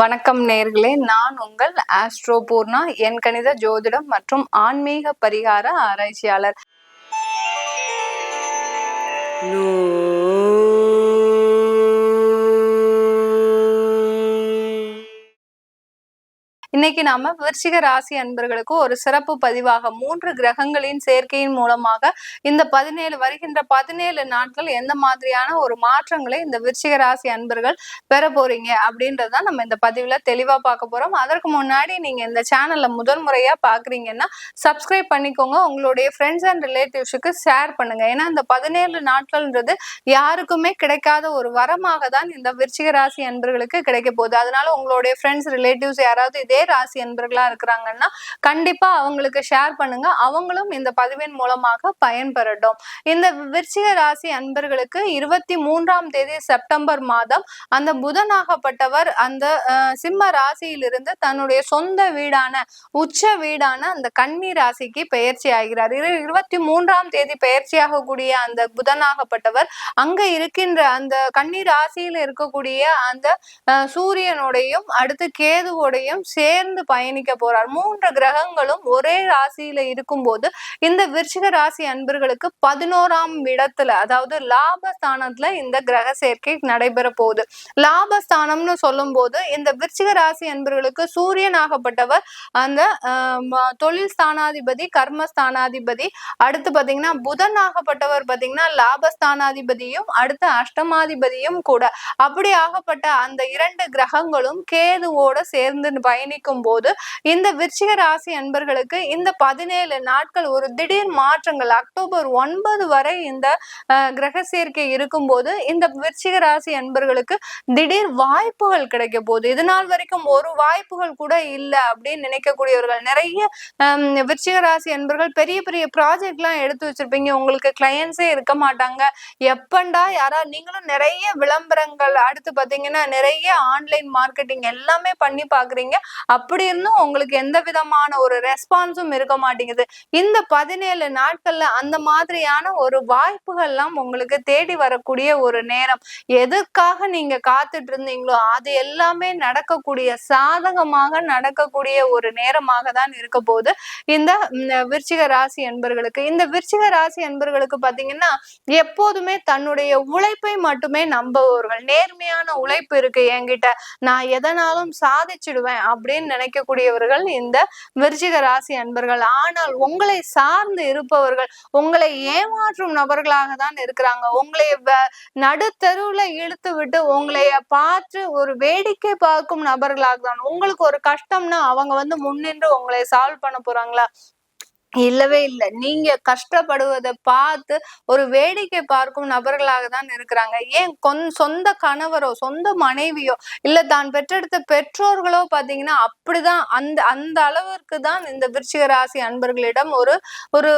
வணக்கம் நேர்களே, நான் உங்கள் ஆஸ்ட்ரோ பூர்ணா, என் கணித ஜோதிடம் மற்றும் ஆன்மீக பரிகார ஆராய்ச்சியாளர். இன்னைக்கு நாம விருச்சிக ராசி அன்பர்களுக்கு ஒரு சிறப்பு பதிவாக 3 கிரகங்களின் சேர்க்கையின் மூலமாக இந்த 17 நாட்கள் எந்த மாதிரியான ஒரு மாற்றங்களை இந்த விருச்சிக ராசி அன்பர்கள் பெற போறீங்க அப்படின்றத நம்ம இந்த பதிவுல தெளிவா பார்க்க போறோம். அதற்கு முன்னாடி நீங்க இந்த சேனல்ல முதல் முறையா பாக்குறீங்கன்னா சப்ஸ்கிரைப் பண்ணிக்கோங்க. உங்களுடைய ஃப்ரெண்ட்ஸ் அண்ட் ரிலேட்டிவ்ஸுக்கு ஷேர் பண்ணுங்க. ஏன்னா இந்த 17 நாட்கள்ன்றது யாருக்குமே கிடைக்காத ஒரு வரமாக தான் இந்த விருச்சிக ராசி அன்பர்களுக்கு கிடைக்க போகுது. அதனால உங்களுடைய ஃப்ரெண்ட்ஸ் ரிலேட்டிவ்ஸ் யாராவது இதே ராசி அன்பர்களா இருக்கிறாங்கன்னா கண்டிப்பா அவங்களுக்கு ஷேர் பண்ணுங்க. அவங்களும் இந்த பதிவின் மூலமாக பயன்பெறட்டும். இந்த விருச்சிக ராசி அன்பர்களுக்கு 23ஆம் தேதி செப்டம்பர் மாதம் அந்த புதனாகப்பட்டவர் அந்த சிம்ம ராசியிலிருந்து தன்னுடைய சொந்த வீடான உச்ச வீடான அந்த கன்னி ராசிக்கு பெயர்ச்சி ஆகிறார். 23ஆம் தேதி பெயர்ச்சியாக கூடிய அந்த புதனாகப்பட்டவர் அங்க இருக்கின்ற அந்த கன்னி ராசியில இருக்கக்கூடிய அந்த சூரியனோடையும் அடுத்து கேதுவோடையும் சேர்ந்து பயணிக்க போறார். 3 கிரகங்களும் ஒரே ராசியில இருக்கும்போது இந்த விருச்சிக ராசி அன்பர்களுக்கு 11ஆம் இடத்துல, அதாவது லாபஸ்தானத்துல இந்த கிரக சேர்க்கை நடைபெற போகுது. லாபஸ்தானம்னு சொல்லும் போது இந்த விருச்சிக ராசி அன்பர்களுக்கு சூரியனாகப்பட்டவர் அந்த தொழில் ஸ்தானாதிபதி, கர்மஸ்தானாதிபதி, அடுத்து பாத்தீங்கன்னா புதனாகப்பட்டவர் பாத்தீங்கன்னா லாபஸ்தானாதிபதியும் அடுத்து அஷ்டமாதிபதியும் கூட. அப்படி ஆகப்பட்ட அந்த 2 கிரகங்களும் கேதுவோட சேர்ந்து பயணிக்கும் போது இந்த விருச்சிக ராசி அன்பர்களுக்கு இந்த 17 நாட்கள் ஒரு திடீர் மாற்றங்கள் அக்டோபர் 9 வரை இந்த கிரக சேர்க்கை இருக்கும்போது இந்த விருச்சிக ராசி அன்பர்களுக்கு திடீர் வாய்ப்புகள் கிடைக்க போகுது. இது நாள் வரைக்கும் ஒரு வாய்ப்புகள் கூட இல்லை அப்படின்னு நினைக்கக்கூடியவர்கள் நிறைய விருச்சிக ராசி அன்பர்கள் பெரிய பெரிய ப்ராஜெக்ட் எல்லாம் எடுத்து வச்சிருப்பீங்க. உங்களுக்கு கிளையன்ஸே இருக்க மாட்டாங்க. எப்பண்டா யாராவது நீங்களும் நிறைய விளம்பரங்கள் அடுத்து பாத்தீங்கன்னா நிறைய ஆன்லைன் மார்க்கெட்டிங் எல்லாமே பண்ணி பாக்குறீங்க. அப்படி இருந்தும் உங்களுக்கு எந்த விதமான ஒரு ரெஸ்பான்ஸும் இருக்க மாட்டேங்குது. இந்த 17 நாட்கள்ல அந்த மாதிரியான ஒரு வாய்ப்புகள் எல்லாம் உங்களுக்கு தேடி வரக்கூடிய ஒரு நேரம். எதற்காக நீங்க காத்துட்டு இருந்தீங்களோ அது எல்லாமே நடக்கக்கூடிய சாதகமாக நடக்கக்கூடிய ஒரு நேரமாக தான் இருக்க போது இந்த விருச்சிக ராசி அன்பர்களுக்கு. இந்த விருச்சிக ராசி அன்பர்களுக்கு பாத்தீங்கன்னா எப்போதுமே தன்னுடைய உழைப்பை மட்டுமே நம்புபவர்கள். நேர்மையான உழைப்பு இருக்கு என்கிட்ட, நான் எதனாலும் சாதிச்சிடுவேன் அப்படின்னு நினைக்கக்கூடியவர்கள் இந்த விருச்சிக ராசி அன்பர்கள். ஆனால் உங்களை சார்ந்து இருப்பவர்கள் உங்களை ஏமாற்றும் நபர்களாக தான் இருக்கிறாங்க. உங்களை நடுத்தருவுல இழுத்து விட்டு உங்களை பார்த்து ஒரு வேடிக்கை பார்க்கும் நபர்களாக தான். உங்களுக்கு ஒரு கஷ்டம்னா அவங்க முன்னின்று உங்களை சால்வ் பண்ண போறாங்களா? இல்லவே இல்லை. நீங்க கஷ்டப்படுவதை பார்த்து ஒரு வேடிக்கை பார்க்கும் நபர்களாக தான் இருக்கிறாங்க. ஏன் சொந்த கணவரோ சொந்த மனைவியோ இல்ல தான் பெற்றெடுத்த பெற்றோர்களோ பாத்தீங்கன்னா அப்படிதான் அந்த அளவிற்கு தான் இந்த விருச்சிக ராசி அன்பர்களிடம் ஒரு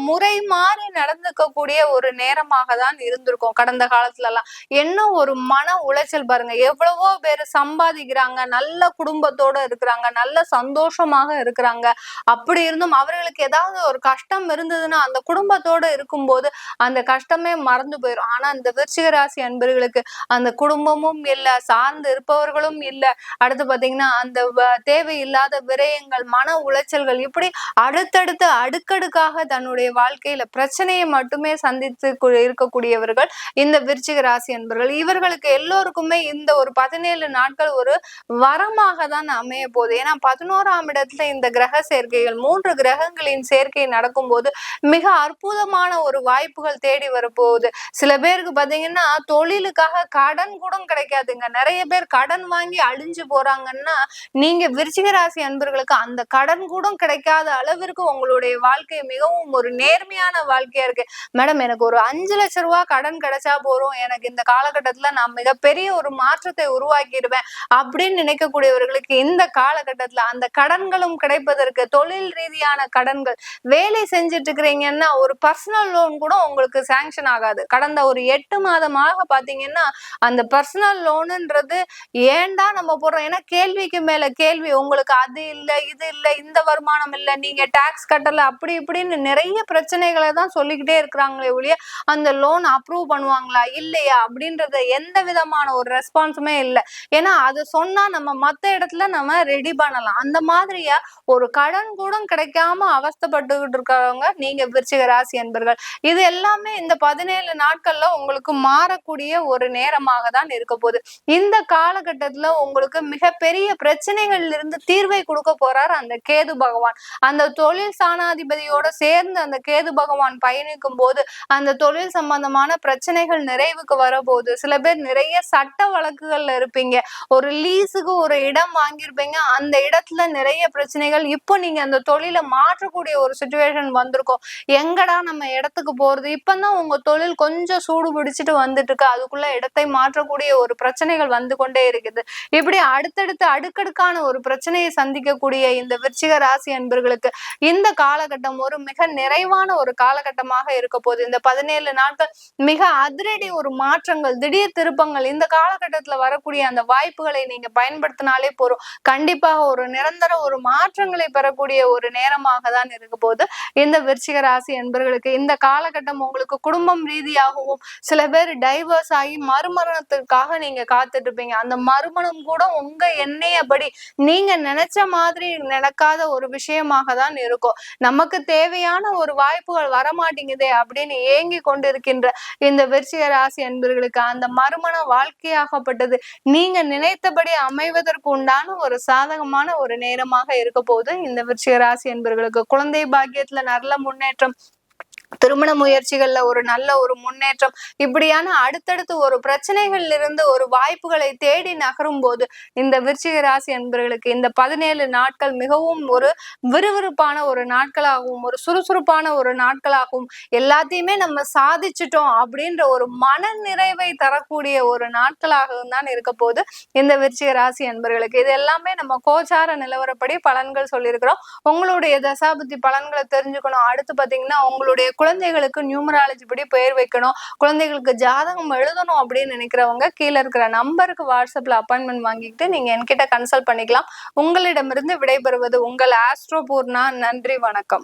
முறை மாறி நடந்துக்கக்கூடிய ஒரு நேரமாக தான் இருந்திருக்கும் கடந்த காலத்துல எல்லாம். என்ன ஒரு மன உளைச்சல் பாருங்க. எவ்வளவோ பேர் சம்பாதிக்கிறாங்க, நல்ல குடும்பத்தோட இருக்கிறாங்க, நல்ல சந்தோஷமாக இருக்கிறாங்க. அப்படி இருந்தும் அவர்களுக்கு ஏதாவது ஒரு கஷ்டம் இருந்ததுன்னா அந்த குடும்பத்தோட இருக்கும்போது அந்த கஷ்டமே மறந்து போயிடும். ஆனா இந்த விருச்சிக ராசி அன்பர்களுக்கு அந்த குடும்பமும் இல்ல, சார்ந்து இருப்பவர்களும் இல்ல, அடுத்து பாத்தீங்கன்னா அந்த தேவையில்லாத விரயங்கள், மன உளைச்சல்கள், இப்படி அடுத்தடுத்து அடுக்கடுக்காக தன்னுடைய வாழ்க்கையில பிரச்சனையை மட்டுமே சந்தித்து இருக்கக்கூடியவர்கள் இந்த விருச்சிக ராசி அன்பர்கள். இவர்களுக்கு எல்லோருக்குமே இந்த ஒரு 17 நாட்கள் ஒரு வரமாக தான் அமைய போகுது. ஏன்னா 11ஆம் இடத்துல இந்த கிரக சேர்க்கைகள் 3 கிரகங்களின் சேர்க்கை நடக்கும் போது மிக அற்புதமான ஒரு வாய்ப்புகள் தேடி வரப்போகுது. சில பேருக்கு பாத்தீங்கன்னா தொழிலுக்காக கடன் கூட கிடைக்காதுங்க. நிறைய பேர் கடன் வாங்கி அழிஞ்சு போறாங்கன்னா நீங்க விருச்சிக ராசி அன்பர்களுக்கு அந்த கடன் கூட கிடைக்காத அளவிற்கு உங்களுடைய வாழ்க்கை மிகவும் ஒரு நேர்மையான வாழ்க்கையா இருக்கு. மேடம் எனக்கு ஒரு 5 லட்சம் ரூபாய் கடன் கிடைச்சா போறோம், எனக்கு இந்த காலகட்டத்துல நான் மிகப்பெரிய ஒரு மாற்றத்தை உருவாக்கிடுவேன் அப்படின்னு நினைக்கக்கூடியவர்களுக்கு இந்த காலகட்டத்துல அந்த கடன்களும் கிடைப்பதற்கு, தொழில் ரீதியான கடன்கள் வேலை செஞ்சுட்டு இருக்கிறீங்கன்னா ஒரு பர்சனல் லோன் கூட உங்களுக்கு சாங்ஷன் ஆகாது. கடந்த ஒரு 8 மாதமாக பாத்தீங்கன்னா அந்த பர்சனல் லோனுன்றது ஏன்டா நம்ம போடுறோம்? ஏன்னா கேள்விக்கு மேல கேள்வி. உங்களுக்கு அது இல்ல, இது இல்ல, இந்த வருமானம் இல்ல, நீங்க டாக்ஸ் கட்டல, அப்படி இப்படின்னு நிறைய பிரச்சனைகளை தான் சொல்லிக்கிட்டே இருக்கிறாங்களே ஒழிய அந்த லோன் அப்ரூவ் பண்ணுவாங்களா இல்லையா அப்படின்றத எந்த விதமான ஒரு ரெஸ்பான்ஸுமே இல்ல. ஏன்னா அது சொன்னா நம்ம மத்த இடத்துல நம்ம ரெடி பண்ணலாம். அந்த மாதிரியா ஒரு கடன் கூட கிடைக்காம அவஸ்தைப்பட்டுக்கிட்டு இருக்கவங்க நீங்க விருச்சிக ராசி அன்பர்கள். இது எல்லாமே இந்த 17 நாட்கள்ல உங்களுக்கு மாறக்கூடிய ஒரு நேரமாக தான் இருக்க போகுது. இந்த காலகட்டத்துல உங்களுக்கு மிகப்பெரிய பிரச்சனைகள்ல இருந்து தீர்வை கொடுக்க போறார் அந்த கேது பகவான். அந்த தொழில் ஸ்தானாதிபதியோட சேர்ந்து அந்த கேது பகவான் பயணிக்கும் போது அந்த தொழில் சம்பந்தமான பிரச்சனைகள் நிறைவுக்கு வரப்போகுது. சில பேர் நிறைய சட்ட வழக்குகள்ல இருப்பீங்க. ஒரு லீஸுக்கு ஒரு இடம் வாங்கியிருப்பீங்க. அந்த இடத்துல நிறைய பிரச்சனைகள். இப்போ நீங்க அந்த தொழிலை மாற்றக்கூடிய ஒரு சுச்சுவேஷன் வந்திருக்கும். எங்கடா நம்ம இடத்துக்கு போறது? இப்பதான் உங்க தொழில் கொஞ்சம் சூடு பிடிச்சிட்டு வந்துட்டு இருக்கு. அதுக்குள்ள இடத்தை மாற்றக்கூடிய ஒரு பிரச்சனைகள் வந்து கொண்டே இருக்குது. இப்படி அடுத்தடுத்து அடுக்கடுக்கான ஒரு பிரச்சனையை சந்திக்கக்கூடிய இந்த விருச்சிக ராசி அன்பர்களுக்கு இந்த காலகட்டம் ஒரு மிக நிறைவான ஒரு காலகட்டமாக இருக்க போகுது. இந்த 17 நாட்கள் மிக அதிரடி ஒரு மாற்றங்கள், திடீர் திருப்பங்கள். இந்த காலகட்டத்துல வரக்கூடிய அந்த வாய்ப்புகளை நீங்க பயன்படுத்தினாலே போறோம். கண்டிப்பாக ஒரு நிரந்தர ஒரு மாற்றங்களை பெறக்கூடிய ஒரு நேரமாக தான் இருக்க போகுது இந்த விருச்சிக ராசி அன்பர்களுக்கு. இந்த காலகட்டம் உங்களுக்கு குடும்பம் ரீதியாகவும் சில பேர் டைவர்ஸ் ஆகி மறுமணத்திற்காக நீங்க காத்துட்டு இருப்பீங்க. அந்த மறுமணம் கூட உங்க எண்ணெயபடி நீங்க நினைச்ச மாதிரி நடக்காத ஒரு விஷயமாக தான் இருக்கும். நமக்கு தேவையான ஒரு வாய்ப்புகள் வரமாட்டேங்குதே அப்படின்னு ஏங்கி கொண்டிருக்கின்ற இந்த விருச்சிக ராசி அன்பர்களுக்கு அந்த மறுமண வாழ்க்கையாகப்பட்டது நீங்க நினைத்தபடி அமைவதற்கு உண்டான ஒரு சாதகமான ஒரு நேரமாக இருக்க போது இந்த விருச்சிக ராசி அன்பர்களுக்கு. குழந்தை பாக்கியத்துல நல்ல முன்னேற்றம், திருமண முயற்சிகள்ல ஒரு நல்ல ஒரு முன்னேற்றம், இப்படியான அடுத்தடுத்து ஒரு பிரச்சனைகள்ல இருந்து ஒரு வாய்ப்புகளை தேடி நகரும் போது இந்த விருச்சிக ராசி அன்பர்களுக்கு இந்த 17 நாட்கள் மிகவும் ஒரு விறுவிறுப்பான ஒரு நாட்களாகவும் ஒரு சுறுசுறுப்பான ஒரு நாட்களாகவும் எல்லாத்தையுமே நம்ம சாதிச்சிட்டோம் அப்படின்ற ஒரு மன நிறைவை தரக்கூடிய ஒரு நாட்களாகவும் தான் இருக்க போது இந்த விருச்சிக ராசி அன்பர்களுக்கு. இது எல்லாமே நம்ம கோச்சார நிலவரப்படி பலன்கள் சொல்லியிருக்கிறோம். உங்களுடைய தசாபுத்தி பலன்களை தெரிஞ்சுக்கணும். அடுத்து பாத்தீங்கன்னா உங்களுடைய குழந்தைகளுக்கு நியூமராலஜி படி பெயர் வைக்கணும், குழந்தைகளுக்கு ஜாதகம் எழுதணும் அப்படின்னு நினைக்கிறவங்க கீழே இருக்கிற நம்பருக்கு வாட்ஸ்அப்ல அப்பாயின்மெண்ட் வாங்கிட்டு நீங்க என்கிட்ட கன்சல்ட் பண்ணிக்கலாம். உங்களிடமிருந்து விடைபெறுவது உங்கள் ஆஸ்ட்ரோ பூர்ணா. நன்றி, வணக்கம்.